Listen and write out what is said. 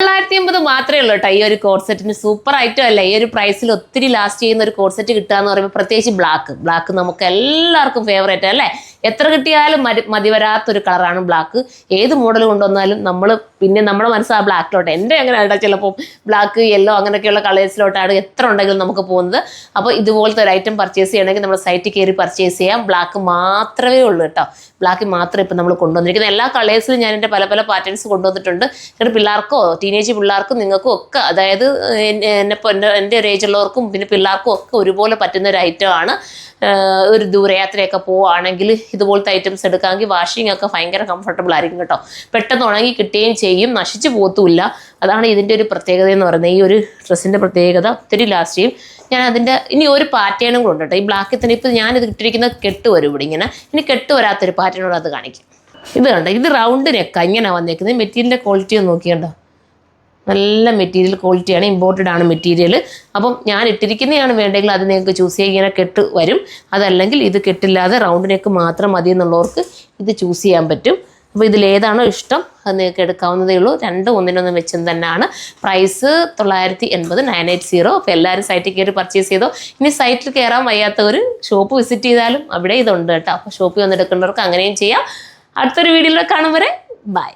980 മാത്രമേ ഉള്ളൂ കേട്ടോ ഈ ഒരു കോഡ് സെറ്റിന്. സൂപ്പർ ഐറ്റം അല്ലേ? ഈ ഒരു പ്രൈസിൽ ഒത്തിരി ലാസ്റ്റ് ചെയ്യുന്ന ഒരു കോഡ് സെറ്റ് കിട്ടുക എന്ന് പറയുമ്പോൾ, പ്രത്യേകിച്ച് ബ്ലാക്ക് നമുക്ക് എല്ലാവർക്കും ഫേവറേറ്റ് അല്ലേ? എത്ര കിട്ടിയാലും മതി വരാത്തൊരു കളറാണ് ബ്ലാക്ക്. ഏത് മോഡൽ കൊണ്ടുവന്നാലും നമ്മുടെ മനസ്സ് ആ ബ്ലാക്കിലോട്ട്, എൻ്റെ എങ്ങനെയാണ് ചിലപ്പോൾ ബ്ലാക്ക് യെല്ലോ അങ്ങനെയൊക്കെയുള്ള കളേഴ്സിലോട്ടാണ് എത്ര ഉണ്ടെങ്കിലും നമുക്ക് പോകുന്നത്. അപ്പോൾ ഇതുപോലത്തെ ഒരു ഐറ്റം പർച്ചേസ് ചെയ്യണമെങ്കിൽ നമ്മുടെ സൈറ്റിൽ കയറി പർച്ചേസ് ചെയ്യാം. ബ്ലാക്ക് മാത്രമേ ഉള്ളൂ കേട്ടോ. ബ്ലാക്ക് മാത്രമേ ഇപ്പം നമ്മൾ കൊണ്ടുവന്നിരിക്കുന്നത്. എല്ലാ കളേഴ്സിലും ഞാൻ എൻ്റെ പല പാറ്റേൺസ് കൊണ്ടുവന്നിട്ടുണ്ട്. എന്നിട്ട് പിള്ളേർക്കോ ടീനേജ് പിള്ളേർക്കും നിങ്ങൾക്കും ഒക്കെ, അതായത് എൻ്റെ ഒരു ഏജുള്ളവർക്കും പിന്നെ പിള്ളേർക്കും ഒക്കെ ഒരുപോലെ പറ്റുന്ന ഒരു ഐറ്റമാണ്. ഒരു ദൂരയാത്രയൊക്കെ പോവുകയാണെങ്കിൽ ഇതുപോലത്തെ ഐറ്റംസ് എടുക്കാമെങ്കിൽ വാഷിംഗ് ഒക്കെ ഭയങ്കര കംഫർട്ടബിൾ ആയിരിക്കും കേട്ടോ. പെട്ടെന്ന് ഉണങ്ങി കിട്ടുകയും ചെയ്യും, നശിച്ചു പോകത്തുമില്ല. അതാണ് ഇതിൻ്റെ ഒരു പ്രത്യേകത എന്ന് പറയുന്നത്. ഈ ഒരു ഡ്രസ്സിൻ്റെ പ്രത്യേകത ഒത്തിരി ലാസ്റ്റ് ചെയ്യും. ഞാൻ അതിൻ്റെ ഇനി ഒരു പാറ്റേണും കൂടെ ഉണ്ട് കേട്ടോ. ഈ ബ്ലാക്കിൽ തന്നെ ഇപ്പം ഞാനിത് ഇട്ടിരിക്കുന്ന കെട്ട് വരും ഇവിടെ ഇങ്ങനെ. ഇനി കെട്ട് വരാത്തൊരു പാറ്റേണോട് അത് കാണിക്കും. ഇത് കണ്ടോ, ഇത് റൗണ്ട് നെക്ക ഇങ്ങനെ വന്നേക്കുന്നത്. മെറ്റീരിയലിൻ്റെ ക്വാളിറ്റി ഒന്ന് നോക്കിയുണ്ടോ, നല്ല മെറ്റീരിയൽ ക്വാളിറ്റിയാണ്, ഇമ്പോർട്ടഡ് ആണ് മെറ്റീരിയൽ. അപ്പം ഞാൻ ഇട്ടിരിക്കുന്നതാണ് വേണ്ടെങ്കിൽ അത് നിങ്ങൾക്ക് ചൂസ് ചെയ്യുക. ഇങ്ങനെ കെട്ട് വരും. അതല്ലെങ്കിൽ ഇത് കെട്ടില്ലാതെ റൗണ്ട് നെക്ക് മാത്രം മതി എന്നുള്ളവർക്ക് ഇത് ചൂസ് ചെയ്യാൻ പറ്റും. അപ്പോൾ ഇതിലേതാണോ ഇഷ്ടം അത് നിങ്ങൾക്ക് എടുക്കാവുന്നതേ ഉള്ളൂ. രണ്ടും ഒന്നിനൊന്നും വെച്ചും തന്നെയാണ്. പ്രൈസ് 980 980. അപ്പോൾ എല്ലാവരും സൈറ്റിൽ കയറി പർച്ചേസ് ചെയ്തോ. ഇനി സൈറ്റിൽ കയറാൻ വയ്യാത്തവർ ഷോപ്പ് വിസിറ്റ് ചെയ്താലും അവിടെ ഇതുണ്ട് കേട്ടോ. അപ്പോൾ ഷോപ്പിൽ വന്ന് എടുക്കേണ്ടവർക്ക് അങ്ങനെയും ചെയ്യാം. അടുത്തൊരു വീഡിയോയിൽ കാണും വരെ ബൈ.